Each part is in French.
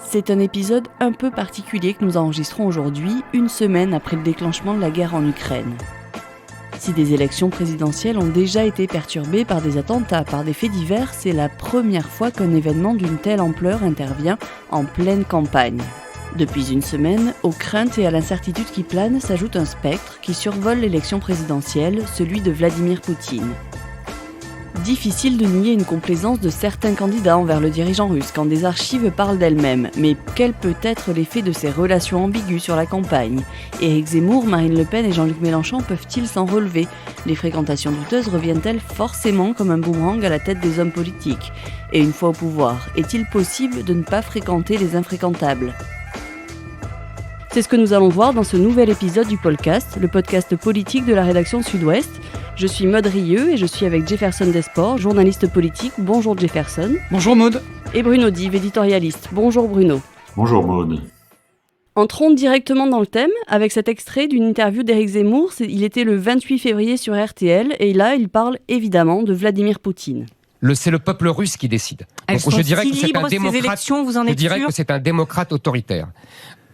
C'est un épisode un peu particulier que nous enregistrons aujourd'hui, une semaine après le déclenchement de la guerre en Ukraine. Si des élections présidentielles ont déjà été perturbées par des attentats, par des faits divers, c'est la première fois qu'un événement d'une telle ampleur intervient en pleine campagne. Depuis une semaine, aux craintes et à l'incertitude qui planent s'ajoute un spectre qui survole l'élection présidentielle, celui de Vladimir Poutine. Difficile de nier une complaisance de certains candidats envers le dirigeant russe quand des archives parlent d'elles-mêmes, mais quel peut être l'effet de ces relations ambiguës sur la campagne ? Éric Zemmour, Marine Le Pen et Jean-Luc Mélenchon peuvent-ils s'en relever ? Les fréquentations douteuses reviennent-elles forcément comme un boomerang à la tête des hommes politiques ? Et une fois au pouvoir, est-il possible de ne pas fréquenter les infréquentables ? C'est ce que nous allons voir dans ce nouvel épisode du Polcast, le podcast politique de la rédaction Sud-Ouest. Je suis Maude Rieux et je suis avec Jefferson Desport, journaliste politique. Bonjour Jefferson. Bonjour Maude. Et Bruno Dive, éditorialiste. Bonjour Bruno. Bonjour Maude. Entrons directement dans le thème avec cet extrait d'une interview d'Éric Zemmour. Il était le 28 février sur RTL et là, il parle évidemment de Vladimir Poutine. C'est le peuple russe qui décide. Donc, je dirais que c'est un démocrate. Je dirais que c'est un démocrate autoritaire.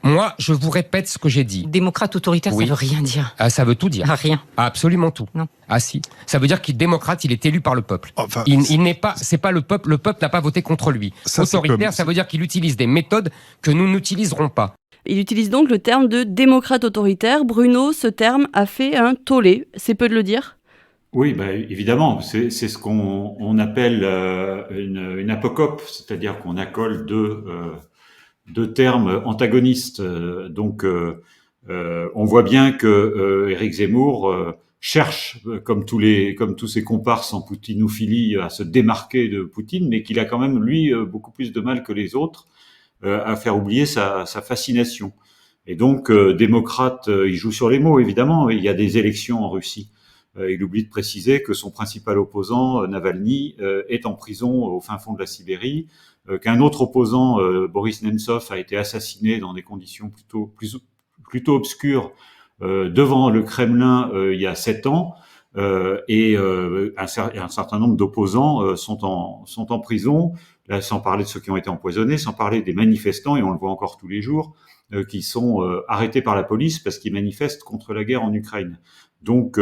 Moi, je vous répète ce que j'ai dit. Démocrate autoritaire, oui. Ça veut rien dire. Ah, ça veut tout dire. Ah, rien. Absolument tout. Non. Ah si. Ça veut dire qu'il est démocrate, il est élu par le peuple. Enfin, il n'est pas, c'est pas le peuple n'a pas voté contre lui. Autoritaire, ça veut dire qu'il utilise des méthodes que nous n'utiliserons pas. Il utilise donc le terme de démocrate autoritaire. Bruno, ce terme a fait un tollé. C'est peu de le dire ? Oui, évidemment, c'est ce qu'on appelle une apocope, c'est-à-dire qu'on accole deux termes antagonistes. Donc, on voit bien que Éric Zemmour cherche, comme tous ses comparses en poutinophilie, à se démarquer de Poutine, mais qu'il a quand même, lui, beaucoup plus de mal que les autres à faire oublier sa fascination. Et donc, démocrate, il joue sur les mots, évidemment. Il y a des élections en Russie. Il oublie de préciser que son principal opposant, Navalny, est en prison au fin fond de la Sibérie, qu'un autre opposant, Boris Nemtsov, a été assassiné dans des conditions plutôt obscures devant le Kremlin il y a 7 ans, et un certain nombre d'opposants sont en prison, là, sans parler de ceux qui ont été empoisonnés, sans parler des manifestants, et on le voit encore tous les jours, qui sont arrêtés par la police parce qu'ils manifestent contre la guerre en Ukraine. Donc,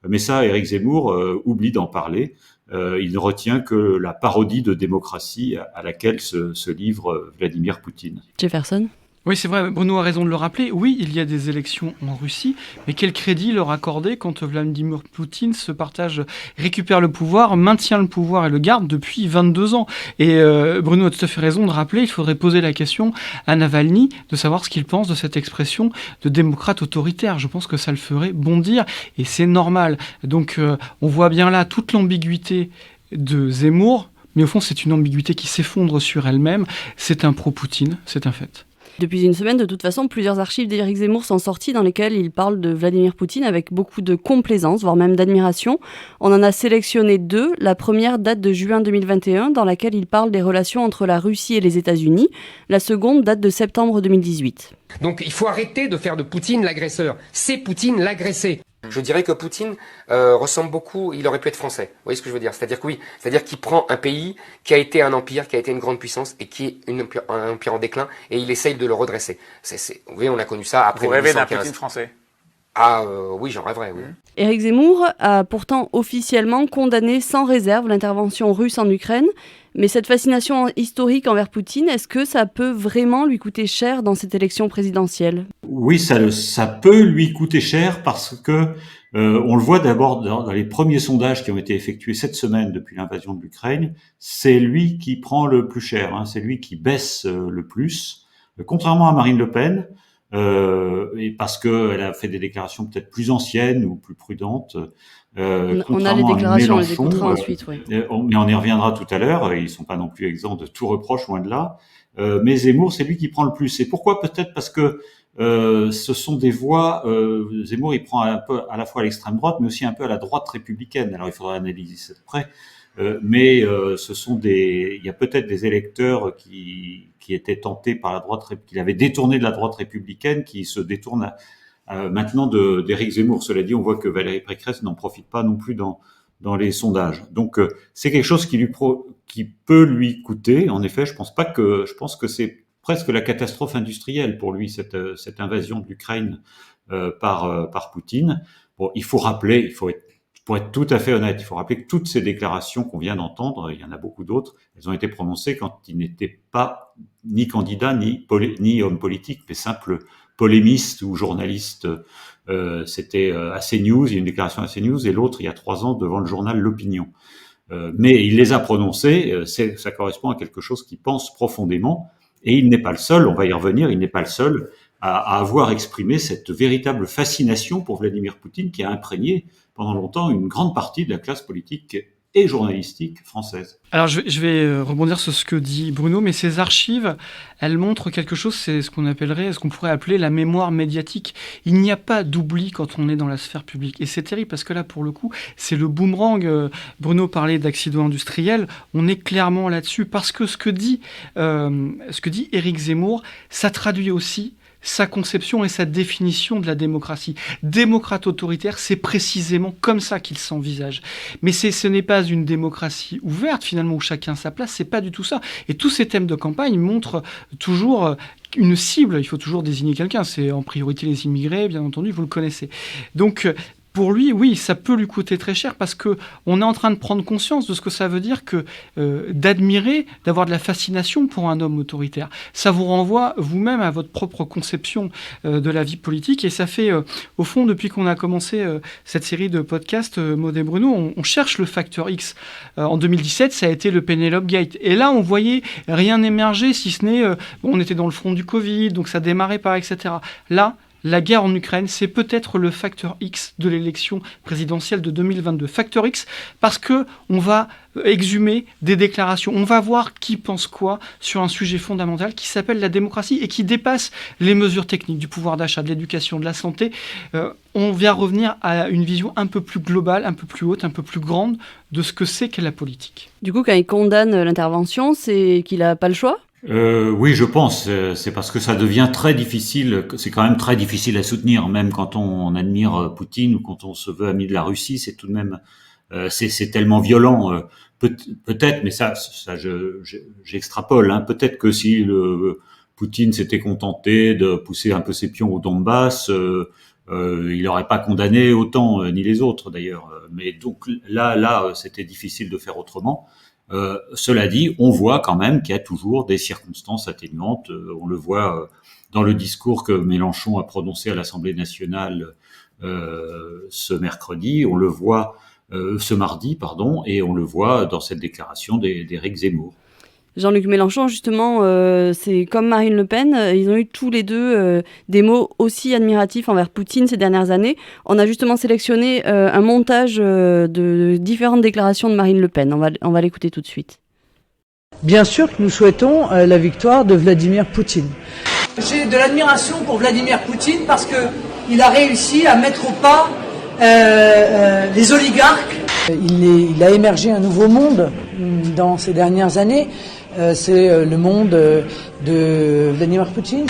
mais ça, Éric Zemmour oublie d'en parler. Il ne retient que la parodie de démocratie à laquelle se livre Vladimir Poutine. Jefferson ? Oui, c'est vrai, Bruno a raison de le rappeler. Oui, il y a des élections en Russie, mais quel crédit leur accorder quand Vladimir Poutine récupère le pouvoir, maintient le pouvoir et le garde depuis 22 ans. Et Bruno a tout à fait raison de rappeler, il faudrait poser la question à Navalny de savoir ce qu'il pense de cette expression de démocrate autoritaire. Je pense que ça le ferait bondir et c'est normal. Donc on voit bien là toute l'ambiguïté de Zemmour, mais au fond c'est une ambiguïté qui s'effondre sur elle-même. C'est un pro-Poutine, c'est un fait. Depuis une semaine, de toute façon, plusieurs archives d'Éric Zemmour sont sorties dans lesquelles il parle de Vladimir Poutine avec beaucoup de complaisance, voire même d'admiration. On en a sélectionné 2. La première date de juin 2021, dans laquelle il parle des relations entre la Russie et les États-Unis. La seconde date de septembre 2018. Donc il faut arrêter de faire de Poutine l'agresseur. C'est Poutine l'agressé. Je dirais que Poutine ressemble beaucoup, il aurait pu être français. Vous voyez ce que je veux dire ? C'est-à-dire que oui, c'est-à-dire qu'il prend un pays qui a été un empire, qui a été une grande puissance et qui est un empire en déclin et il essaye de le redresser. Vous voyez, on a connu ça après 1815. Vous rêvez d'un Poutine français ? Oui, j'en rêverais, oui. Éric Zemmour a pourtant officiellement condamné sans réserve l'intervention russe en Ukraine. Mais cette fascination historique envers Poutine, est-ce que ça peut vraiment lui coûter cher dans cette élection présidentielle ? Oui, ça peut lui coûter cher parce que on le voit d'abord dans les premiers sondages qui ont été effectués cette semaine depuis l'invasion de l'Ukraine. C'est lui qui prend le plus cher, hein, c'est lui qui baisse le plus, contrairement à Marine Le Pen. Et parce que elle a fait des déclarations peut-être plus anciennes ou plus prudentes. On a les déclarations, on les écoutera ensuite, oui. Mais on y reviendra tout à l'heure. Ils sont pas non plus exempts de tout reproche, loin de là. Mais Zemmour, c'est lui qui prend le plus. Et pourquoi ? Peut-être parce que ce sont des voix. Zemmour, il prend un peu à la fois à l'extrême droite, mais aussi un peu à la droite républicaine. Alors, il faudra analyser ça de près. Mais il y a peut-être des électeurs qui étaient tentés par la droite, qui l'avaient détourné de la droite républicaine, qui se détournent maintenant d'Éric Zemmour. Cela dit, on voit que Valérie Pécresse n'en profite pas non plus dans les sondages. Donc c'est quelque chose qui peut lui coûter. En effet, je pense que c'est presque la catastrophe industrielle pour lui, cette invasion de l'Ukraine par Poutine. Bon, pour être tout à fait honnête, il faut rappeler que toutes ces déclarations qu'on vient d'entendre, il y en a beaucoup d'autres, elles ont été prononcées quand il n'était pas ni candidat ni homme politique, mais simple polémiste ou journaliste. C'était à CNews, il y a une déclaration à CNews, et l'autre il y a 3 ans devant le journal L'Opinion. Mais il les a prononcées, ça correspond à quelque chose qu'il pense profondément, et il n'est pas le seul, on va y revenir, il n'est pas le seul à avoir exprimé cette véritable fascination pour Vladimir Poutine qui a imprégné pendant longtemps une grande partie de la classe politique et journalistique française. Alors je vais rebondir sur ce que dit Bruno, mais ces archives, elles montrent quelque chose, c'est ce qu'on pourrait appeler la mémoire médiatique. Il n'y a pas d'oubli quand on est dans la sphère publique. Et c'est terrible parce que là, pour le coup, c'est le boomerang. Bruno parlait d'accident industriel, on est clairement là-dessus parce que ce que dit Éric Zemmour, ça traduit aussi sa conception et sa définition de la démocratie. Démocrate autoritaire, c'est précisément comme ça qu'il s'envisage. Mais ce n'est pas une démocratie ouverte, finalement, où chacun a sa place, c'est pas du tout ça. Et tous ces thèmes de campagne montrent toujours une cible, il faut toujours désigner quelqu'un, c'est en priorité les immigrés, bien entendu, vous le connaissez. Donc, pour lui, oui, ça peut lui coûter très cher parce qu'on est en train de prendre conscience de ce que ça veut dire que d'admirer, d'avoir de la fascination pour un homme autoritaire. Ça vous renvoie vous-même à votre propre conception de la vie politique et ça fait, au fond, depuis qu'on a commencé cette série de podcasts, Maud et Bruno, on cherche le facteur X. En 2017, ça a été le Penelope Gate. Et là, on voyait rien émerger, si ce n'est, on était dans le front du Covid, donc ça démarrait par, etc. Là, la guerre en Ukraine, c'est peut-être le facteur X de l'élection présidentielle de 2022. Facteur X parce que on va exhumer des déclarations. On va voir qui pense quoi sur un sujet fondamental qui s'appelle la démocratie et qui dépasse les mesures techniques du pouvoir d'achat, de l'éducation, de la santé. On vient revenir à une vision un peu plus globale, un peu plus haute, un peu plus grande de ce que c'est que la politique. Du coup, quand il condamne l'intervention, c'est qu'il n'a pas le choix ? Oui, je pense. C'est parce que ça devient très difficile. C'est quand même très difficile à soutenir, même quand on admire Poutine ou quand on se veut ami de la Russie. C'est tout de même, c'est tellement violent. Peut-être, mais ça, j'extrapole. Hein. Peut-être que si Poutine s'était contenté de pousser un peu ses pions au Donbass, il n'aurait pas condamné autant, ni les autres d'ailleurs. Mais donc là, c'était difficile de faire autrement. Cela dit, on voit quand même qu'il y a toujours des circonstances atténuantes. On le voit dans le discours que Mélenchon a prononcé à l'Assemblée nationale ce mardi, et on le voit dans cette déclaration d'Éric Zemmour. Jean-Luc Mélenchon, justement, c'est comme Marine Le Pen, ils ont eu tous les deux des mots aussi admiratifs envers Poutine ces dernières années. On a justement sélectionné un montage de différentes déclarations de Marine Le Pen. On va l'écouter tout de suite. Bien sûr que nous souhaitons la victoire de Vladimir Poutine. J'ai de l'admiration pour Vladimir Poutine parce qu'il a réussi à mettre au pas les oligarques. Il a émergé un nouveau monde dans ces dernières années. C'est le monde de Vladimir Poutine.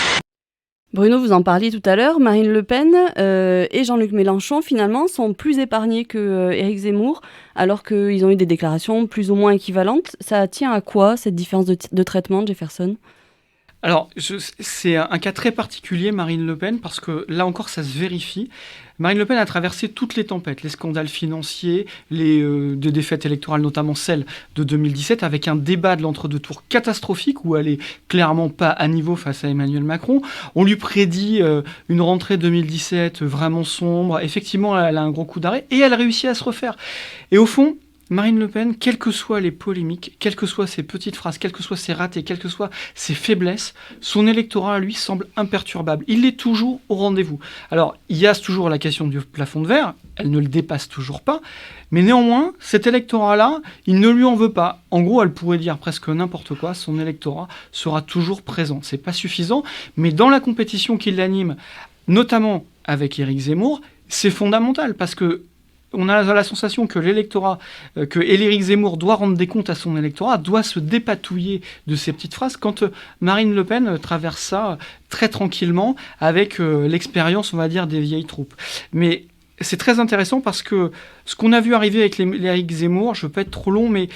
Bruno, vous en parliez tout à l'heure, Marine Le Pen et Jean-Luc Mélenchon, finalement, sont plus épargnés que Éric Zemmour, alors qu'ils ont eu des déclarations plus ou moins équivalentes. Ça tient à quoi, cette différence de traitement de Jefferson ? Alors, c'est un cas très particulier, Marine Le Pen, parce que là encore, ça se vérifie. Marine Le Pen a traversé toutes les tempêtes, les scandales financiers, des défaites électorales, notamment celle de 2017, avec un débat de l'entre-deux tours catastrophique, où elle est clairement pas à niveau face à Emmanuel Macron. On lui prédit une rentrée 2017 vraiment sombre. Effectivement, elle a un gros coup d'arrêt, et elle réussit à se refaire. Et au fond, Marine Le Pen, quelles que soient les polémiques, quelles que soient ses petites phrases, quelles que soient ses ratés, quelles que soient ses faiblesses, son électorat, à lui, semble imperturbable. Il est toujours au rendez-vous. Alors, il y a toujours la question du plafond de verre, elle ne le dépasse toujours pas, mais néanmoins, cet électorat-là, il ne lui en veut pas. En gros, elle pourrait dire presque n'importe quoi, son électorat sera toujours présent. C'est pas suffisant, mais dans la compétition qui l'anime, notamment avec Éric Zemmour, c'est fondamental, parce que on a la sensation que l'électorat, que Éric Zemmour doit rendre des comptes à son électorat, doit se dépatouiller de ces petites phrases, quand Marine Le Pen traverse ça très tranquillement, avec l'expérience, on va dire, des vieilles troupes. Mais c'est très intéressant parce que ce qu'on a vu arriver avec l'Éric Zemmour, je ne veux pas être trop long, mais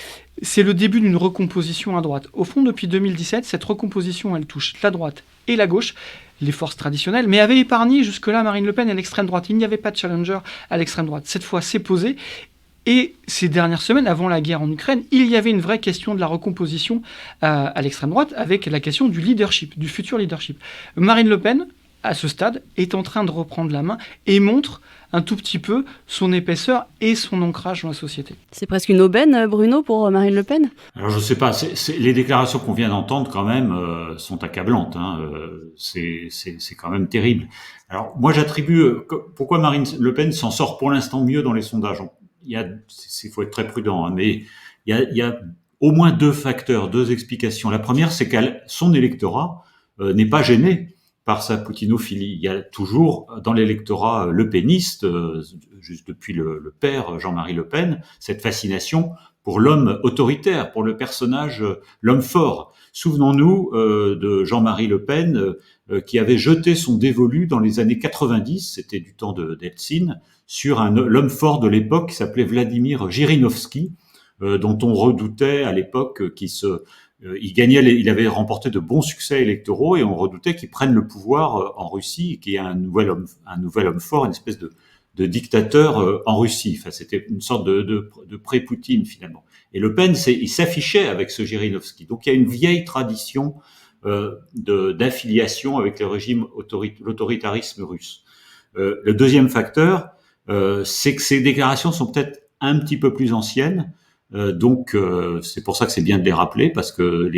c'est le début d'une recomposition à droite. Au fond, depuis 2017, cette recomposition, elle touche la droite et la gauche, les forces traditionnelles, mais avait épargné jusque-là Marine Le Pen et l'extrême droite. Il n'y avait pas de challenger à l'extrême droite. Cette fois, c'est posé. Et ces dernières semaines, avant la guerre en Ukraine, il y avait une vraie question de la recomposition à l'extrême droite avec la question du leadership, du futur leadership. Marine Le Pen, à ce stade, est en train de reprendre la main et montre un tout petit peu son épaisseur et son ancrage dans la société. C'est presque une aubaine, Bruno, pour Marine Le Pen ? Alors je sais pas, les déclarations qu'on vient d'entendre quand même sont accablantes. C'est quand même terrible. Alors moi j'attribue pourquoi Marine Le Pen s'en sort pour l'instant mieux dans les sondages. Il faut être très prudent, mais il y a au moins deux facteurs, deux explications. La première, c'est que son électorat n'est pas gêné par sa poutinophilie. Il y a toujours dans l'électorat lepéniste, juste depuis le père Jean-Marie Le Pen, cette fascination pour l'homme autoritaire, pour le personnage, l'homme fort. Souvenons-nous de Jean-Marie Le Pen qui avait jeté son dévolu dans les années 90, c'était du temps d'Eltsine, sur l'homme fort de l'époque qui s'appelait Vladimir Jirinovski, dont on redoutait à l'époque il avait remporté de bons succès électoraux et on redoutait qu'il prenne le pouvoir en Russie et qu'il y ait un nouvel homme fort, une espèce de dictateur en Russie. Enfin, c'était une sorte de pré-Poutine finalement. Et Le Pen, il s'affichait avec ce Jirinovski. Donc il y a une vieille tradition d'affiliation avec le régime l'autoritarisme russe. Le deuxième facteur, c'est que ces déclarations sont peut-être un petit peu plus anciennes. Donc c'est pour ça que c'est bien de les rappeler parce que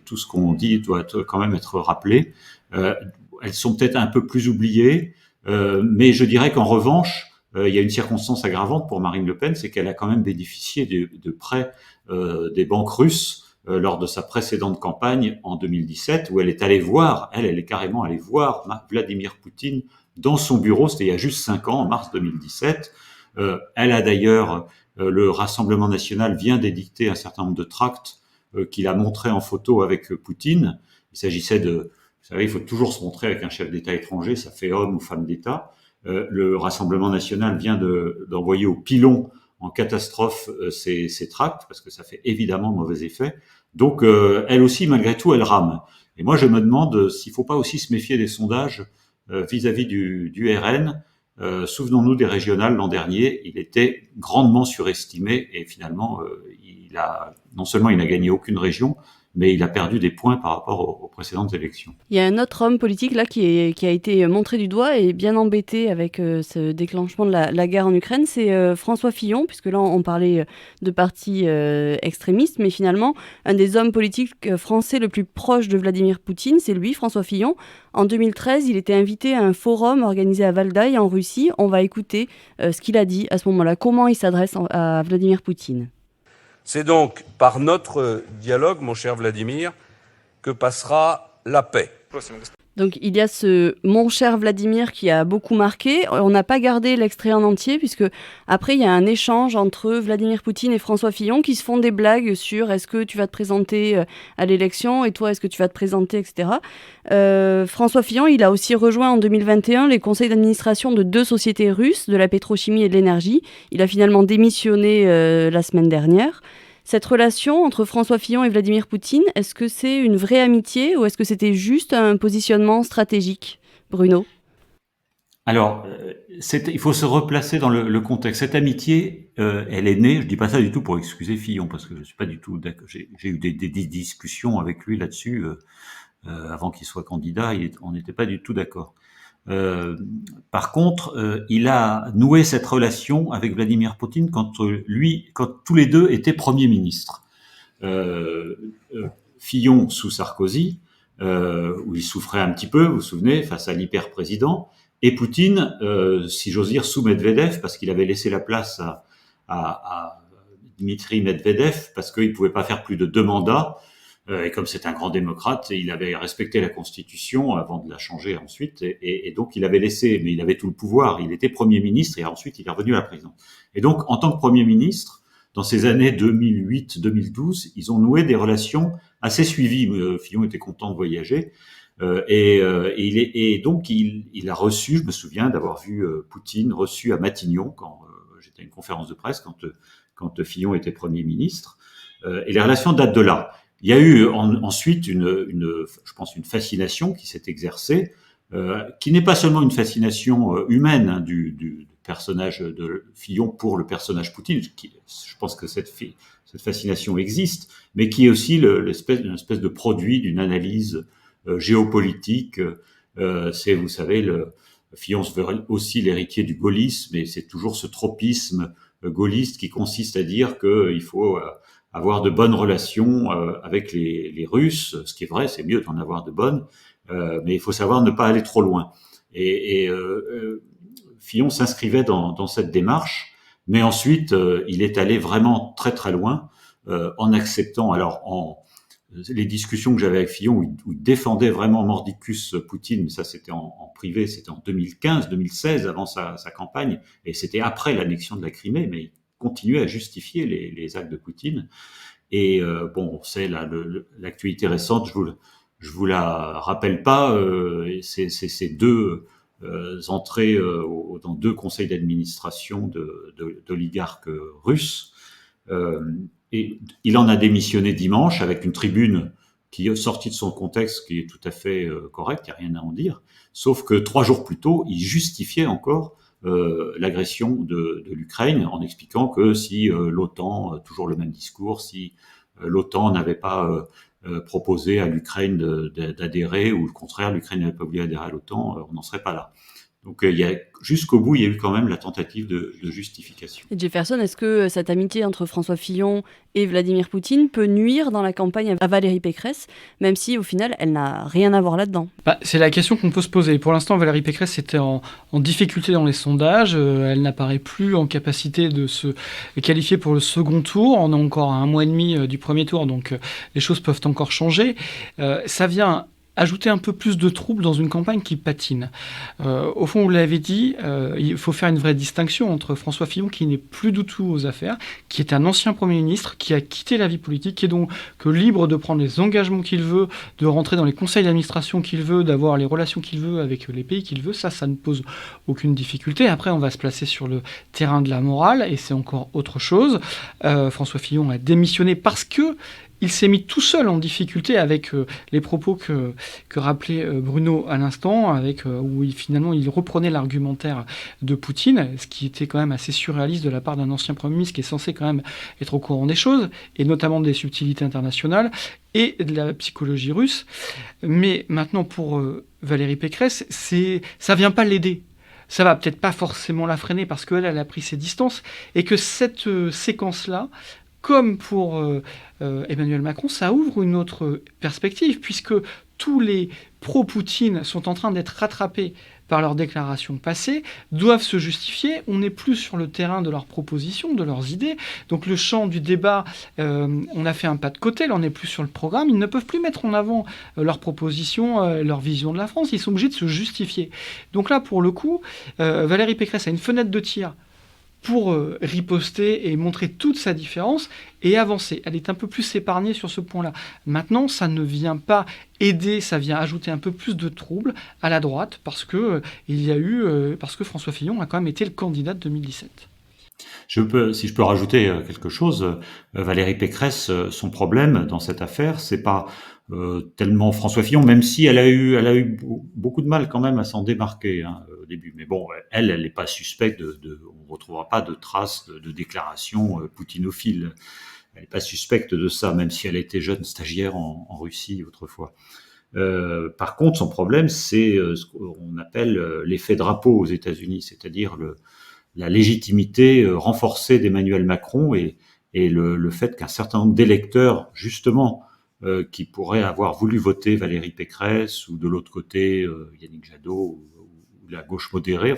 tout ce qu'on dit doit quand même être rappelé. Elles sont peut-être un peu plus oubliées, mais je dirais qu'en revanche, il y a une circonstance aggravante pour Marine Le Pen, c'est qu'elle a quand même bénéficié de prêts des banques russes lors de sa précédente campagne en 2017, où elle est allée voir, elle est carrément allée voir Vladimir Poutine dans son bureau. C'était il y a juste 5 ans, en mars 2017. Elle a d'ailleurs le Rassemblement national vient d'édicter un certain nombre de tracts qu'il a montrés en photo avec Poutine. Il s'agissait vous savez, il faut toujours se montrer avec un chef d'État étranger, ça fait homme ou femme d'État. Le Rassemblement national vient d'envoyer au pilon en catastrophe ces tracts, parce que ça fait évidemment mauvais effet. Donc, elle aussi, malgré tout, elle rame. Et moi, je me demande s'il ne faut pas aussi se méfier des sondages vis-à-vis du RN. Souvenons-nous des régionales l'an dernier, il était grandement surestimé et finalement, non seulement il n'a gagné aucune région, mais il a perdu des points par rapport aux précédentes élections. Il y a un autre homme politique là qui a été montré du doigt et bien embêté avec ce déclenchement de la guerre en Ukraine, c'est François Fillon, puisque là on parlait de partis extrémistes, mais finalement un des hommes politiques français le plus proche de Vladimir Poutine, c'est lui, François Fillon. En 2013, il était invité à un forum organisé à Valdaï en Russie. On va écouter ce qu'il a dit à ce moment-là, comment il s'adresse à Vladimir Poutine. C'est donc par notre dialogue, mon cher Vladimir, que passera la paix. Donc il y a ce « mon cher Vladimir » qui a beaucoup marqué. On n'a pas gardé l'extrait en entier puisque après il y a un échange entre Vladimir Poutine et François Fillon qui se font des blagues sur « est-ce que tu vas te présenter à l'élection » et toi « est-ce que tu vas te présenter » etc. François Fillon, il a aussi rejoint en 2021 les conseils d'administration de 2 sociétés russes, de la pétrochimie et de l'énergie. Il a finalement démissionné la semaine dernière. Cette relation entre François Fillon et Vladimir Poutine, est-ce que c'est une vraie amitié ou est-ce que c'était juste un positionnement stratégique, Bruno ? Alors, il faut se replacer dans le contexte. Cette amitié, elle est née, je dis pas ça du tout pour excuser Fillon, parce que je suis pas du tout d'accord. J'ai eu des discussions avec lui là-dessus avant qu'il soit candidat, on n'était pas du tout d'accord. Par contre, il a noué cette relation avec Vladimir Poutine quand tous les deux étaient premiers ministres. Fillon sous Sarkozy, où il souffrait un petit peu, vous vous souvenez, face à l'hyper-président, et Poutine, si j'ose dire, sous Medvedev, parce qu'il avait laissé la place à Dmitri Medvedev, parce qu'il pouvait pas faire plus de 2 mandats. Et comme c'est un grand démocrate, il avait respecté la Constitution avant de la changer ensuite, et donc il avait laissé, mais il avait tout le pouvoir. Il était Premier ministre et ensuite il est revenu à la présidence. Et donc, en tant que Premier ministre, dans ces années 2008-2012, ils ont noué des relations assez suivies. Fillon était content de voyager. Et donc il a reçu, je me souviens d'avoir vu Poutine reçu à Matignon quand j'étais à une conférence de presse quand Fillon était Premier ministre. Et les relations datent de là. Il y a eu ensuite je pense une fascination qui s'est exercée, qui n'est pas seulement une fascination humaine hein, du personnage de Fillon pour le personnage Poutine. Je pense que cette fascination existe, mais qui est aussi une espèce de produit d'une analyse géopolitique. C'est, vous savez, Fillon se veut aussi l'héritier du gaullisme, et c'est toujours ce tropisme gaulliste qui consiste à dire qu'il faut avoir de bonnes relations avec les Russes. Ce qui est vrai, c'est mieux d'en avoir de bonnes, mais il faut savoir ne pas aller trop loin. Et Fillon s'inscrivait dans cette démarche, mais ensuite il est allé vraiment très très loin en acceptant, les discussions que j'avais avec Fillon où il défendait vraiment mordicus Poutine, mais ça c'était en privé, c'était en 2015-2016 avant sa campagne, et c'était après l'annexion de la Crimée, mais il continuait à justifier les actes de Poutine. Et bon, c'est l'actualité récente, je vous la rappelle pas, c'est ces deux entrées dans deux conseils d'administration d'oligarques russes. Et il en a démissionné dimanche avec une tribune qui est sortie de son contexte, qui est tout à fait correcte, il n'y a rien à en dire. Sauf que 3 jours plus tôt, il justifiait encore l'agression de l'Ukraine en expliquant que si l'OTAN, toujours le même discours, si l'OTAN n'avait pas proposé à l'Ukraine d'adhérer, ou le contraire, l'Ukraine n'avait pas voulu adhérer à l'OTAN, on n'en serait pas là. Donc jusqu'au bout, il y a eu quand même la tentative de justification. Et Jefferson, est-ce que cette amitié entre François Fillon et Vladimir Poutine peut nuire dans la campagne à Valérie Pécresse, même si au final, elle n'a rien à voir là-dedans? C'est la question qu'on peut se poser. Pour l'instant, Valérie Pécresse était en difficulté dans les sondages. Elle n'apparaît plus en capacité de se qualifier pour le second tour. On est encore à 1 mois et demi du premier tour, donc les choses peuvent encore changer. Ça vient ajouter un peu plus de trouble dans une campagne qui patine. Au fond, vous l'avez dit, il faut faire une vraie distinction entre François Fillon, qui n'est plus du tout aux affaires, qui est un ancien Premier ministre, qui a quitté la vie politique, qui est donc libre de prendre les engagements qu'il veut, de rentrer dans les conseils d'administration qu'il veut, d'avoir les relations qu'il veut avec les pays qu'il veut. Ça ne pose aucune difficulté. Après, on va se placer sur le terrain de la morale, et c'est encore autre chose. François Fillon a démissionné parce que il s'est mis tout seul en difficulté avec les propos que rappelait Bruno à l'instant, où il reprenait l'argumentaire de Poutine, ce qui était quand même assez surréaliste de la part d'un ancien Premier ministre qui est censé quand même être au courant des choses, et notamment des subtilités internationales et de la psychologie russe. Mais maintenant, pour Valérie Pécresse, ça vient pas l'aider. Ça va peut-être pas forcément la freiner parce qu'elle a pris ses distances, et que cette séquence-là, comme pour Emmanuel Macron, ça ouvre une autre perspective, puisque tous les pro-Poutine sont en train d'être rattrapés par leurs déclarations passées, doivent se justifier. On n'est plus sur le terrain de leurs propositions, de leurs idées. Donc le champ du débat, on a fait un pas de côté, là on n'est plus sur le programme. Ils ne peuvent plus mettre en avant leurs propositions, leur vision de la France. Ils sont obligés de se justifier. Donc là, pour le coup, Valérie Pécresse a une fenêtre de tir pour riposter et montrer toute sa différence et avancer. Elle est un peu plus épargnée sur ce point-là. Maintenant, ça ne vient pas aider, ça vient ajouter un peu plus de trouble à la droite parce que François Fillon a quand même été le candidat de 2017. Si je peux rajouter quelque chose, Valérie Pécresse, son problème dans cette affaire, c'est pas tellement François Fillon, même si elle a eu beaucoup de mal quand même à s'en démarquer au début. Mais bon, elle n'est pas suspecte on retrouvera pas de traces de déclarations poutinophiles. Elle n'est pas suspecte de ça, même si elle était jeune stagiaire en Russie autrefois. Par contre, son problème, c'est ce qu'on appelle l'effet drapeau aux États-Unis, c'est-à-dire la légitimité renforcée d'Emmanuel Macron et le fait qu'un certain nombre d'électeurs, justement, qui pourraient avoir voulu voter Valérie Pécresse ou de l'autre côté Yannick Jadot ou la gauche modérée,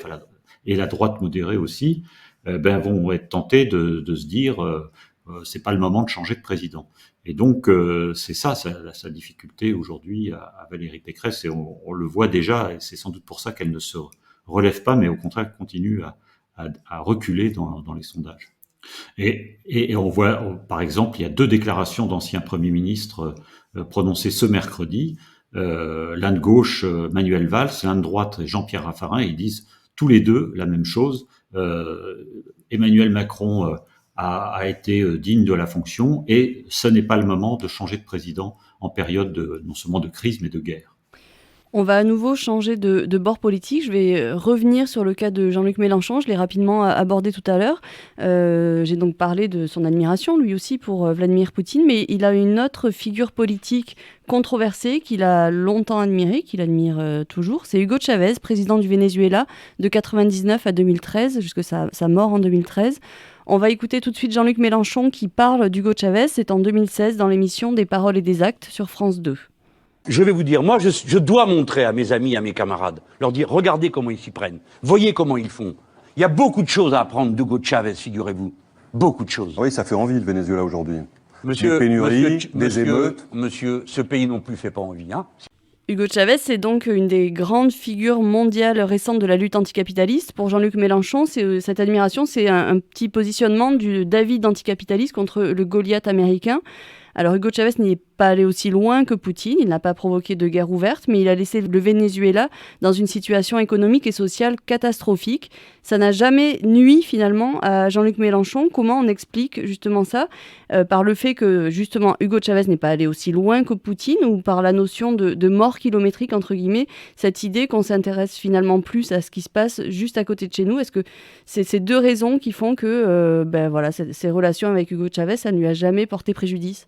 et la droite modérée aussi, vont être tentés de se dire c'est pas le moment de changer de président. Et donc c'est ça sa difficulté aujourd'hui à Valérie Pécresse, et on le voit déjà, et c'est sans doute pour ça qu'elle ne se relève pas, mais au contraire continue à reculer dans les sondages. Et on voit, par exemple, il y a 2 déclarations d'anciens premiers ministres prononcées ce mercredi l'un de gauche, Manuel Valls, l'un de droite, Jean-Pierre Raffarin, ils disent tous les deux la même chose. Emmanuel Macron a été digne de la fonction et ce n'est pas le moment de changer de président en période non seulement de crise mais de guerre. On va à nouveau changer de bord politique. Je vais revenir sur le cas de Jean-Luc Mélenchon. Je l'ai rapidement abordé tout à l'heure. J'ai donc parlé de son admiration, lui aussi, pour Vladimir Poutine. Mais il a une autre figure politique controversée qu'il a longtemps admirée, qu'il admire toujours. C'est Hugo Chavez, président du Venezuela, de 1999 à 2013, jusqu'à sa mort en 2013. On va écouter tout de suite Jean-Luc Mélenchon qui parle d'Hugo Chavez. C'est en 2016 dans l'émission Des paroles et des actes sur France 2. Je vais vous dire, moi, je dois montrer à mes amis, à mes camarades, leur dire, regardez comment ils s'y prennent, voyez comment ils font. Il y a beaucoup de choses à apprendre d'Hugo Chavez, figurez-vous. Beaucoup de choses. Oui, ça fait envie, le Venezuela, aujourd'hui. Monsieur, des pénuries, des émeutes. Monsieur, ce pays non plus fait pas envie, hein. Hugo Chavez, c'est donc une des grandes figures mondiales récentes de la lutte anticapitaliste. Pour Jean-Luc Mélenchon, cette admiration, c'est un petit positionnement du David anticapitaliste contre le Goliath américain. Alors Hugo Chavez n'y est pas allé aussi loin que Poutine, il n'a pas provoqué de guerre ouverte, mais il a laissé le Venezuela dans une situation économique et sociale catastrophique. Ça n'a jamais nui finalement à Jean-Luc Mélenchon. Comment on explique justement ça par le fait que justement Hugo Chavez n'est pas allé aussi loin que Poutine ou par la notion de mort kilométrique entre guillemets, cette idée qu'on s'intéresse finalement plus à ce qui se passe juste à côté de chez nous. Est-ce que c'est ces deux raisons qui font que ces relations avec Hugo Chavez, ça ne lui a jamais porté préjudice?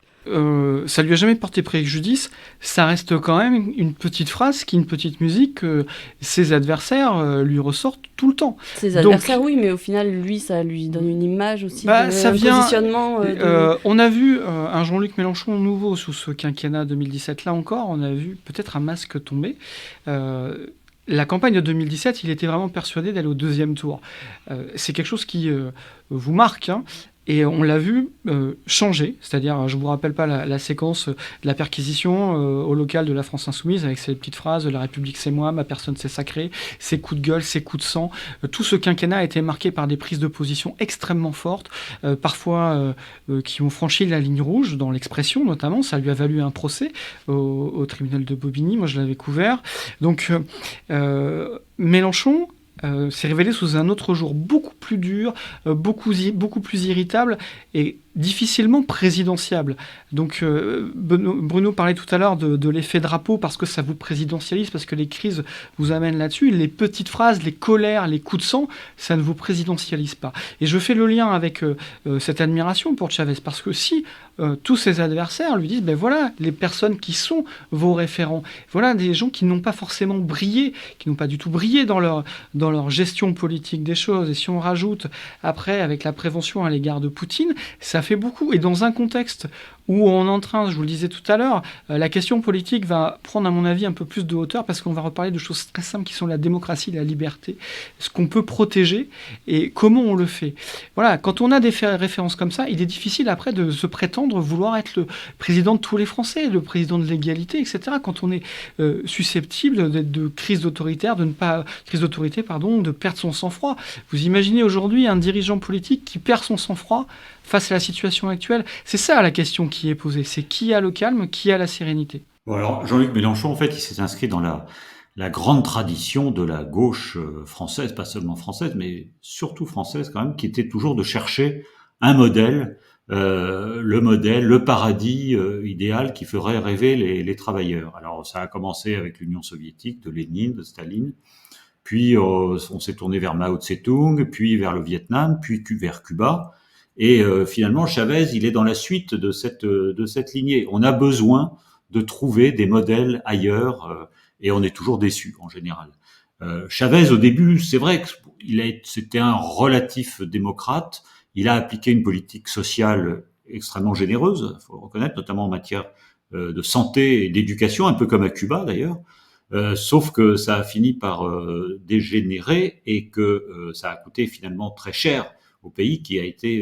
Ça lui a jamais porté préjudice. Ça reste quand même une petite phrase, une petite musique que ses adversaires lui ressortent tout le temps. Ses adversaires, oui, mais au final, lui, ça lui donne une image aussi, positionnement. On a vu un Jean-Luc Mélenchon nouveau sous ce quinquennat 2017. Là encore, on a vu peut-être un masque tomber. La campagne de 2017, il était vraiment persuadé d'aller au deuxième tour. C'est quelque chose qui vous marque, hein. Et on l'a vu changer, c'est-à-dire, je ne vous rappelle pas la séquence de la perquisition au local de la France Insoumise avec ces petites phrases « La République c'est moi, ma personne c'est sacré », ces coups de gueule, ces coups de sang. Tout ce quinquennat a été marqué par des prises de position extrêmement fortes, parfois qui ont franchi la ligne rouge dans l'expression notamment. Ça lui a valu un procès au tribunal de Bobigny, moi je l'avais couvert. Donc Mélenchon s'est révélé sous un autre jour beaucoup plus dur, beaucoup plus irritable et difficilement présidentiable. Donc Bruno parlait tout à l'heure de l'effet drapeau parce que ça vous présidentialise, parce que les crises vous amènent là-dessus. Les petites phrases, les colères, les coups de sang, ça ne vous présidentialise pas. Et je fais le lien avec cette admiration pour Chavez, parce que si tous ses adversaires lui disent, ben voilà, les personnes qui sont vos référents, voilà des gens qui n'ont pas forcément brillé, qui n'ont pas du tout brillé dans leur gestion politique des choses. Et si on rajoute après avec la prévention à l'égard de Poutine, ça fait beaucoup. Et dans un contexte où on est en train, je vous le disais tout à l'heure, la question politique va prendre à mon avis un peu plus de hauteur parce qu'on va reparler de choses très simples qui sont la démocratie, la liberté, ce qu'on peut protéger et comment on le fait. Voilà, quand on a des références comme ça, il est difficile après de se prétendre vouloir être le président de tous les Français, le président de l'égalité, etc. Quand on est susceptible d'être de crise d'autorité, de perdre son sang-froid. Vous imaginez aujourd'hui un dirigeant politique qui perd son sang-froid face à la situation actuelle? C'est ça la question qui est posée. C'est qui a le calme, qui a la sérénité? Bon, alors, Jean-Luc Mélenchon, en fait, il s'est inscrit dans la grande tradition de la gauche française, pas seulement française, mais surtout française quand même, qui était toujours de chercher un modèle, le paradis idéal qui ferait rêver les travailleurs. Alors, ça a commencé avec l'Union soviétique, de Lénine, de Staline, puis on s'est tourné vers Mao Tse-tung, puis vers le Vietnam, puis vers Cuba. Et finalement, Chavez, il est dans la suite de cette lignée. On a besoin de trouver des modèles ailleurs, et on est toujours déçu en général. Chavez, au début, c'est vrai que c'était un relatif démocrate. Il a appliqué une politique sociale extrêmement généreuse, il faut le reconnaître, notamment en matière de santé et d'éducation, un peu comme à Cuba d'ailleurs. Sauf que ça a fini par dégénérer et que ça a coûté finalement très cher au pays qui a été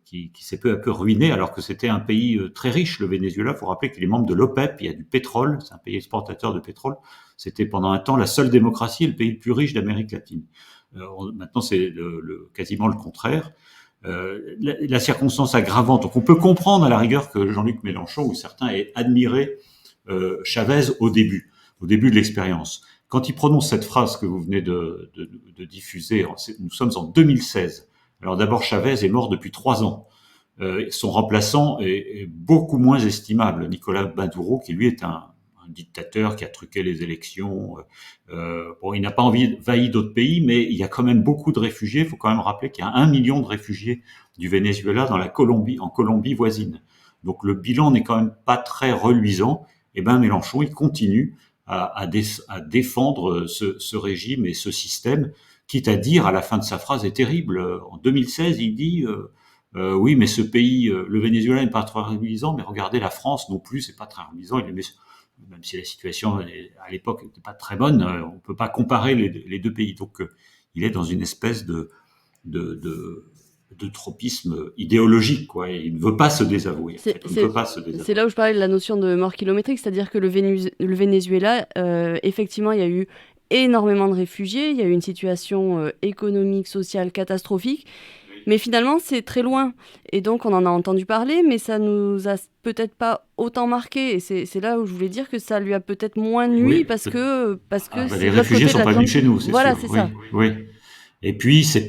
qui s'est peu à peu ruiné alors que c'était un pays très riche, le Venezuela. Il faut rappeler qu'il est membre de l'OPEP, il y a du pétrole, c'est un pays exportateur de pétrole. C'était pendant un temps la seule démocratie et le pays le plus riche d'Amérique latine. Maintenant c'est quasiment le contraire. La circonstance aggravante, donc on peut comprendre à la rigueur que Jean-Luc Mélenchon ou certains aient admiré Chavez au début de l'expérience. Quand il prononce cette phrase que vous venez de diffuser, nous sommes en 2016. Alors d'abord, Chavez est mort depuis 3 ans. Son remplaçant est beaucoup moins estimable, Nicolás Maduro, qui lui est un dictateur qui a truqué les élections. Bon, il n'a pas envahi d'autres pays, mais il y a quand même beaucoup de réfugiés. Il faut quand même rappeler qu'il y a 1 million de réfugiés du Venezuela en Colombie voisine. Donc le bilan n'est quand même pas très reluisant. Et ben Mélenchon, il continue à défendre ce régime et ce système, quitte à dire, à la fin de sa phrase est terrible, en 2016, il dit oui, mais ce pays, le Venezuela n'est pas très reluisant, mais regardez la France non plus, c'est pas très reluisant. Même si la situation à l'époque n'était pas très bonne, on peut pas comparer les deux pays. Donc il est dans une espèce de tropisme idéologique, quoi. Et il ne veut pas se désavouer. C'est là où je parlais de la notion de mort kilométrique, c'est-à-dire que le Venezuela, effectivement, il y a eu énormément de réfugiés, il y a eu une situation économique, sociale catastrophique, mais finalement, c'est très loin. Et donc, on en a entendu parler, mais ça nous a peut-être pas autant marqué. Et c'est là où je voulais dire que ça lui a peut-être moins nui, parce que les réfugiés sont pas venus chez nous, c'est voilà, sûr. C'est ça. Oui. Et puis c'est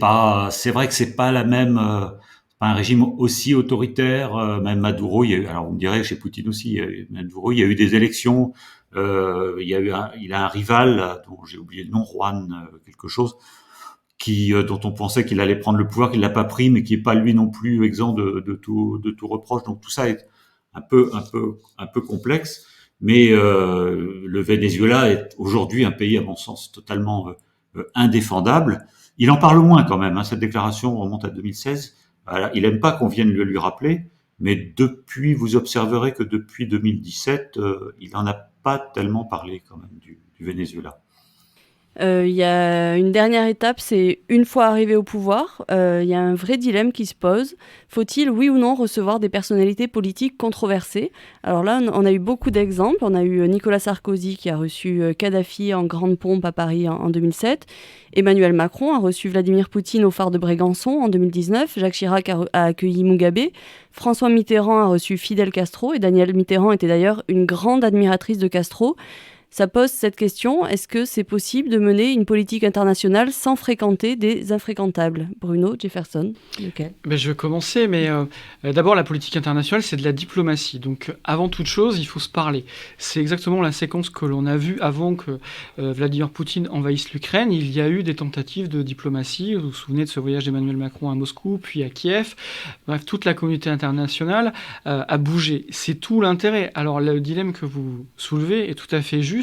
vrai que c'est pas la même, pas un régime aussi autoritaire. Même Maduro, alors vous me direz chez Poutine aussi, Maduro, il y a eu des élections. Il a un rival dont j'ai oublié le nom, Juan quelque chose, dont on pensait qu'il allait prendre le pouvoir, qu'il l'a pas pris, mais qui est pas lui non plus exempt de tout reproche. Donc tout ça est un peu complexe. Mais le Venezuela est aujourd'hui un pays, à mon sens, totalement indéfendable. Il en parle moins quand même, hein. Cette déclaration remonte à 2016. Alors, il aime pas qu'on vienne le lui rappeler, mais vous observerez que depuis 2017, il en a pas tellement parlé quand même du Venezuela. Il y a une dernière étape, c'est une fois arrivé au pouvoir, il y a un vrai dilemme qui se pose. Faut-il, oui ou non, recevoir des personnalités politiques controversées ? Alors là, on a eu beaucoup d'exemples. On a eu Nicolas Sarkozy qui a reçu Kadhafi en grande pompe à Paris en 2007. Emmanuel Macron a reçu Vladimir Poutine au phare de Brégançon en 2019. Jacques Chirac a accueilli Mugabe. François Mitterrand a reçu Fidel Castro. Et Danielle Mitterrand était d'ailleurs une grande admiratrice de Castro. Ça pose cette question, est-ce que c'est possible de mener une politique internationale sans fréquenter des infréquentables ? Bruno, Jefferson, lequel ? Je vais commencer, mais d'abord, la politique internationale, c'est de la diplomatie. Donc, avant toute chose, il faut se parler. C'est exactement la séquence que l'on a vue avant que Vladimir Poutine envahisse l'Ukraine. Il y a eu des tentatives de diplomatie. Vous vous souvenez de ce voyage d'Emmanuel Macron à Moscou, puis à Kiev. Bref, toute la communauté internationale a bougé. C'est tout l'intérêt. Alors, le dilemme que vous soulevez est tout à fait juste.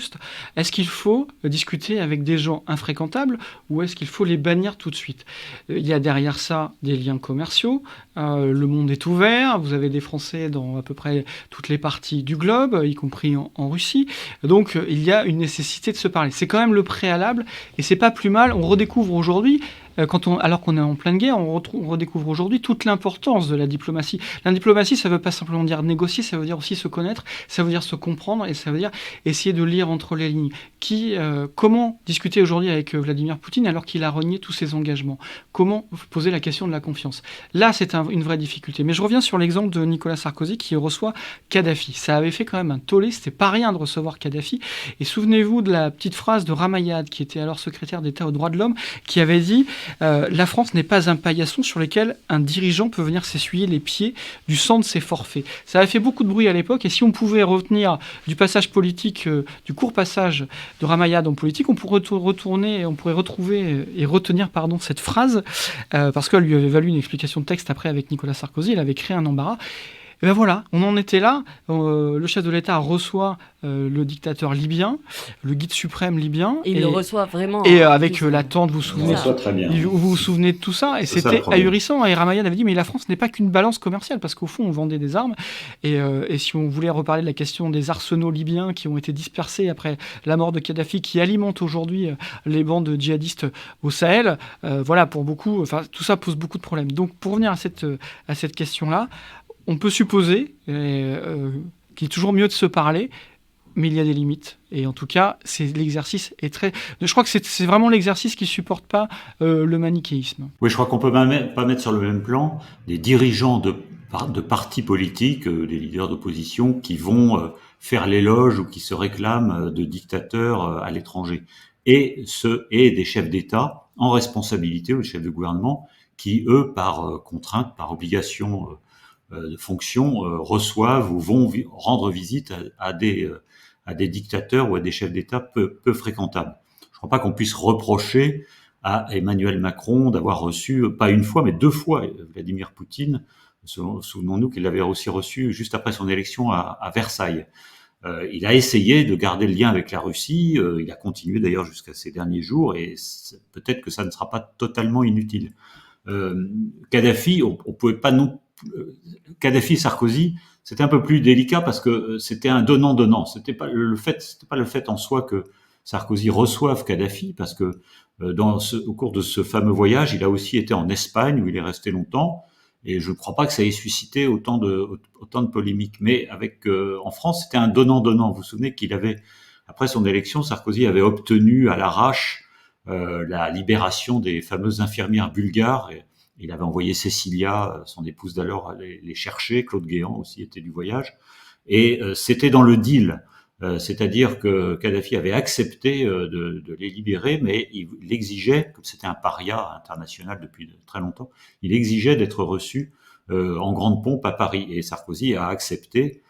Est-ce qu'il faut discuter avec des gens infréquentables ou est-ce qu'il faut les bannir tout de suite ? Il y a derrière ça des liens commerciaux. Le monde est ouvert. Vous avez des Français dans à peu près toutes les parties du globe, y compris en Russie. Donc, il y a une nécessité de se parler. C'est quand même le préalable et c'est pas plus mal. On redécouvre aujourd'hui, alors qu'on est en pleine guerre, on redécouvre aujourd'hui toute l'importance de la diplomatie. La diplomatie, ça ne veut pas simplement dire négocier, ça veut dire aussi se connaître, ça veut dire se comprendre et ça veut dire essayer de lire entre les lignes. Comment discuter aujourd'hui avec Vladimir Poutine alors qu'il a renié tous ses engagements ? Comment poser la question de la confiance ? Là, c'est une vraie difficulté. Mais je reviens sur l'exemple de Nicolas Sarkozy qui reçoit Kadhafi. Ça avait fait quand même un tollé, c'était pas rien de recevoir Kadhafi. Et souvenez-vous de la petite phrase de Ramayad, qui était alors secrétaire d'État aux droits de l'homme, qui avait dit la France n'est pas un paillasson sur lequel un dirigeant peut venir s'essuyer les pieds du sang de ses forfaits. Ça avait fait beaucoup de bruit à l'époque, et si on pouvait retenir du passage politique, du court passage de Ramayad en politique, on pourrait retrouver et retenir cette phrase, parce qu'elle lui avait valu une explication de texte après avec Nicolas Sarkozy, elle avait créé un embarras. Et ben voilà, on en était là. Le chef de l'État reçoit le dictateur libyen, le guide suprême libyen. Et il le reçoit vraiment. Et avec l'attente, vous vous vous souvenez de tout ça. Et c'était ahurissant. Et Ramayad avait dit, mais la France n'est pas qu'une balance commerciale, parce qu'au fond, on vendait des armes. Et si on voulait reparler de la question des arsenaux libyens qui ont été dispersés après la mort de Kadhafi, qui alimentent aujourd'hui les bandes djihadistes au Sahel, voilà, pour beaucoup, tout ça pose beaucoup de problèmes. Donc, pour revenir à cette question-là, on peut supposer qu'il est toujours mieux de se parler, mais il y a des limites. Et en tout cas, l'exercice est très... Je crois que c'est vraiment l'exercice qui ne supporte pas le manichéisme. Oui, je crois qu'on ne peut pas mettre sur le même plan des dirigeants de partis politiques, des leaders d'opposition qui vont faire l'éloge ou qui se réclament de dictateurs à l'étranger. Et des chefs d'État en responsabilité, ou des chefs de gouvernement, qui, eux, par contrainte, par obligation de fonction, reçoivent ou vont rendre visite à des dictateurs ou à des chefs d'État peu fréquentables. Je ne crois pas qu'on puisse reprocher à Emmanuel Macron d'avoir reçu, pas une fois, mais 2 fois, Vladimir Poutine. Souvenons-nous qu'il l'avait aussi reçu juste après son élection à Versailles. Il a essayé de garder le lien avec la Russie, il a continué d'ailleurs jusqu'à ces derniers jours, et peut-être que ça ne sera pas totalement inutile. Kadhafi, on pouvait pas Kadhafi et Sarkozy, c'était un peu plus délicat parce que c'était un donnant-donnant. C'était pas le fait en soi que Sarkozy reçoive Kadhafi, parce que au cours de ce fameux voyage, il a aussi été en Espagne où il est resté longtemps. Et je ne crois pas que ça ait suscité autant de polémiques. Mais en France, c'était un donnant-donnant. Vous vous souvenez après son élection, Sarkozy avait obtenu à l'arrache la libération des fameuses infirmières bulgares. Et il avait envoyé Cécilia, son épouse d'alors, les chercher. Claude Guéant aussi était du voyage. Et c'était dans le deal. C'est-à-dire que Kadhafi avait accepté de les libérer, mais il exigeait, comme c'était un paria international depuis très longtemps, il exigeait d'être reçu en grande pompe à Paris. Et Sarkozy a accepté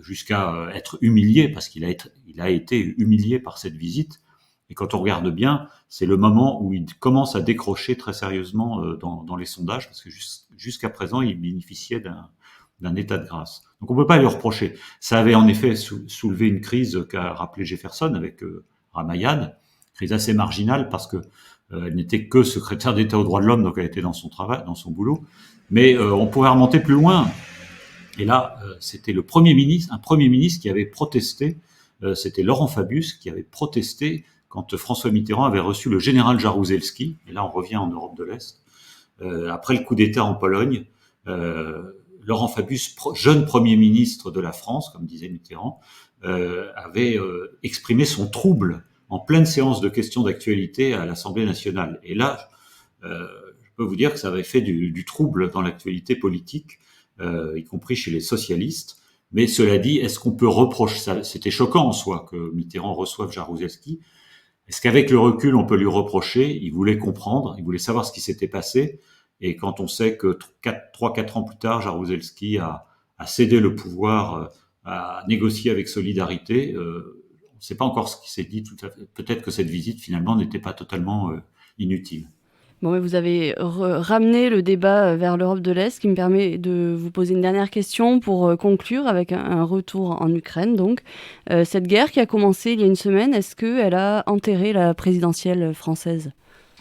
jusqu'à être humilié, parce qu'il a été humilié par cette visite. Et quand on regarde bien, c'est le moment où il commence à décrocher très sérieusement dans les sondages, parce que jusqu'à présent, il bénéficiait d'un état de grâce. Donc on ne peut pas lui reprocher. Ça avait en effet soulevé une crise qu'a rappelé Jefferson avec Ramayad, crise assez marginale parce que elle n'était que secrétaire d'État aux droits de l'homme, donc elle était dans son travail, dans son boulot. Mais on pourrait remonter plus loin. Et là, c'était un premier ministre qui avait protesté. C'était Laurent Fabius qui avait protesté quand François Mitterrand avait reçu le général Jaruzelski. Et là, on revient en Europe de l'Est. Après le coup d'État en Pologne, Laurent Fabius, jeune Premier ministre de la France, comme disait Mitterrand, avait exprimé son trouble en pleine séance de questions d'actualité à l'Assemblée nationale. Et là, je peux vous dire que ça avait fait du trouble dans l'actualité politique, y compris chez les socialistes. Mais cela dit, est-ce qu'on peut reprocher ça? C'était choquant en soi que Mitterrand reçoive Jaruzelski. Est-ce qu'avec le recul, on peut lui reprocher? Il voulait comprendre, il voulait savoir ce qui s'était passé. Et quand on sait que 3-4 ans plus tard, Jaruzelski a cédé le pouvoir, a négocié avec Solidarité, on ne sait pas encore ce qui s'est dit tout à fait. Peut-être que cette visite, finalement, n'était pas totalement inutile. Bon, vous avez ramené le débat vers l'Europe de l'Est, qui me permet de vous poser une dernière question pour conclure avec un retour en Ukraine. Donc, cette guerre qui a commencé il y a une semaine, est-ce qu'elle a enterré la présidentielle française ?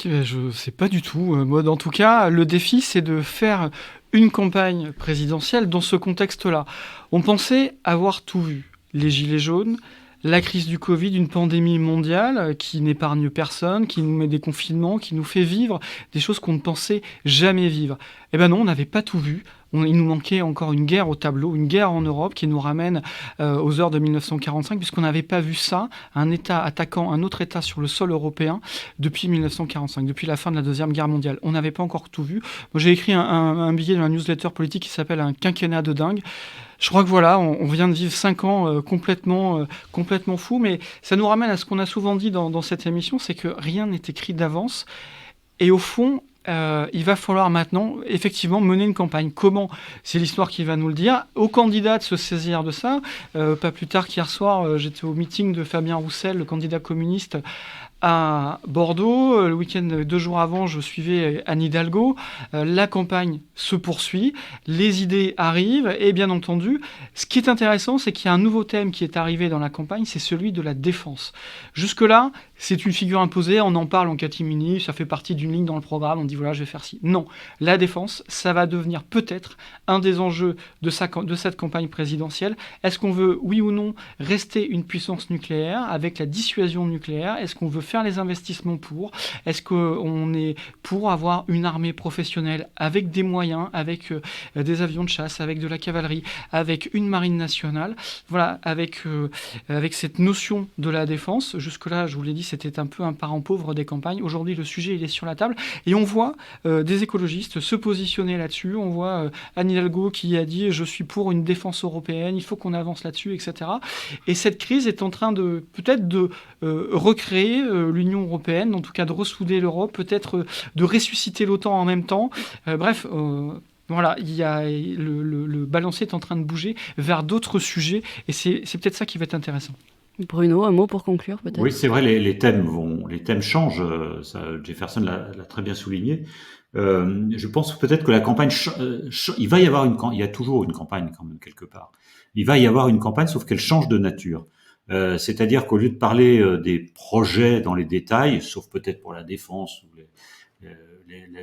Je ne sais pas du tout. Moi, en tout cas, le défi, c'est de faire une campagne présidentielle dans ce contexte-là. On pensait avoir tout vu. Les gilets jaunes, la crise du Covid, une pandémie mondiale qui n'épargne personne, qui nous met des confinements, qui nous fait vivre des choses qu'on ne pensait jamais vivre. Eh ben non, on n'avait pas tout vu. Il nous manquait encore une guerre au tableau, une guerre en Europe qui nous ramène aux heures de 1945, puisqu'on n'avait pas vu ça, un État attaquant un autre État sur le sol européen depuis 1945, depuis la fin de la Deuxième Guerre mondiale. On n'avait pas encore tout vu. Moi, j'ai écrit un billet dans la newsletter politique qui s'appelle « Un quinquennat de dingue ». Je crois que voilà, on vient de vivre 5 ans complètement fous, mais ça nous ramène à ce qu'on a souvent dit dans cette émission, c'est que rien n'est écrit d'avance. Et au fond, il va falloir maintenant effectivement mener une campagne. Comment? C'est l'histoire qui va nous le dire. Aux candidats de se saisir de ça. Pas plus tard qu'hier soir, j'étais au meeting de Fabien Roussel, le candidat communiste, à Bordeaux. Le week-end, 2 jours avant, je suivais Anne Hidalgo. La campagne se poursuit, les idées arrivent, et bien entendu, ce qui est intéressant, c'est qu'il y a un nouveau thème qui est arrivé dans la campagne, c'est celui de la défense. Jusque-là, c'est une figure imposée, on en parle en catimini, ça fait partie d'une ligne dans le programme, on dit voilà, je vais faire ci. Non, la défense, ça va devenir peut-être un des enjeux de cette campagne présidentielle. Est-ce qu'on veut, oui ou non, rester une puissance nucléaire avec la dissuasion nucléaire? Est-ce qu'on veut faire les investissements pour ? Est-ce qu'on est pour avoir une armée professionnelle avec des moyens, avec des avions de chasse, avec de la cavalerie, avec une marine nationale, voilà, avec cette notion de la défense. Jusque-là, je vous l'ai dit, c'était un peu un parent pauvre des campagnes. Aujourd'hui, le sujet, il est sur la table et on voit des écologistes se positionner là-dessus. On voit Anne Hidalgo qui a dit « je suis pour une défense européenne, il faut qu'on avance là-dessus, etc. » Et cette crise est en train de peut-être de recréer l'Union européenne, en tout cas de ressouder l'Europe, peut-être de ressusciter l'OTAN en même temps. Bref, voilà, il y a le balancier est en train de bouger vers d'autres sujets et c'est peut-être ça qui va être intéressant. Bruno, un mot pour conclure peut-être ? Oui, c'est vrai, les thèmes changent. Ça, Jefferson l'a très bien souligné. Je pense peut-être que la campagne, il y a toujours une campagne quand même quelque part. Il va y avoir une campagne, sauf qu'elle change de nature. C'est-à-dire qu'au lieu de parler des projets dans les détails, sauf peut-être pour la défense ou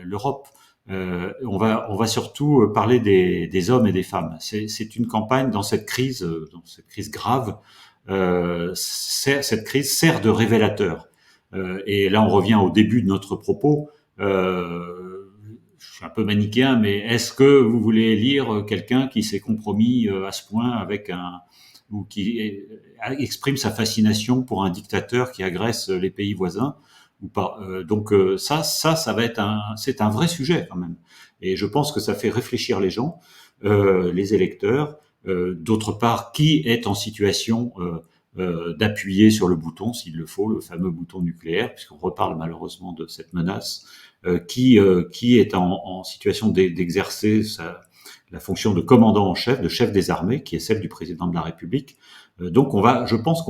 l'Europe, on va surtout parler des hommes et des femmes. C'est une campagne dans cette crise grave. Cette crise sert de révélateur. Et là, on revient au début de notre propos. Je suis un peu manichéen, mais est-ce que vous voulez lire quelqu'un qui s'est compromis à ce point ou qui exprime sa fascination pour un dictateur qui agresse les pays voisins ou pas? Donc ça va être c'est un vrai sujet quand même. Et je pense que ça fait réfléchir les gens, les électeurs. D'autre part, qui est en situation d'appuyer sur le bouton, s'il le faut, le fameux bouton nucléaire, puisqu'on reparle malheureusement de cette menace, qui est en situation d'exercer la fonction de commandant en chef, de chef des armées, qui est celle du président de la République. Donc je pense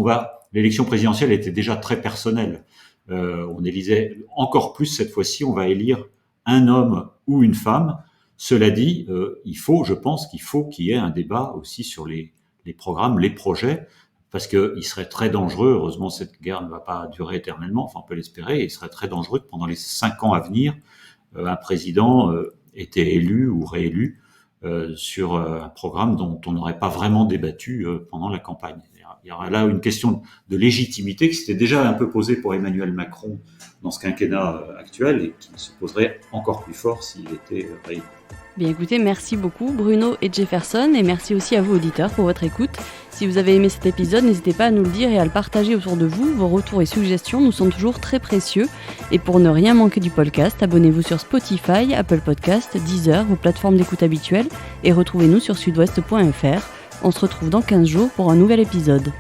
l'élection présidentielle était déjà très personnelle. On élisait encore plus cette fois-ci, on va élire un homme ou une femme. Cela dit, je pense qu'il faut qu'il y ait un débat aussi sur les programmes, les projets, parce qu'il serait très dangereux, heureusement cette guerre ne va pas durer éternellement, enfin on peut l'espérer, et il serait très dangereux que pendant les 5 ans à venir, un président était élu ou réélu sur un programme dont on n'aurait pas vraiment débattu pendant la campagne. Il y aura là une question de légitimité qui s'était déjà un peu posée pour Emmanuel Macron dans ce quinquennat actuel et qui se poserait encore plus fort s'il était réélu. Bien écoutez, merci beaucoup Bruno et Jefferson et merci aussi à vous auditeurs pour votre écoute. Si vous avez aimé cet épisode, n'hésitez pas à nous le dire et à le partager autour de vous. Vos retours et suggestions nous sont toujours très précieux. Et pour ne rien manquer du podcast, abonnez-vous sur Spotify, Apple Podcasts, Deezer, vos plateformes d'écoute habituelles et retrouvez-nous sur sudouest.fr. On se retrouve dans 15 jours pour un nouvel épisode.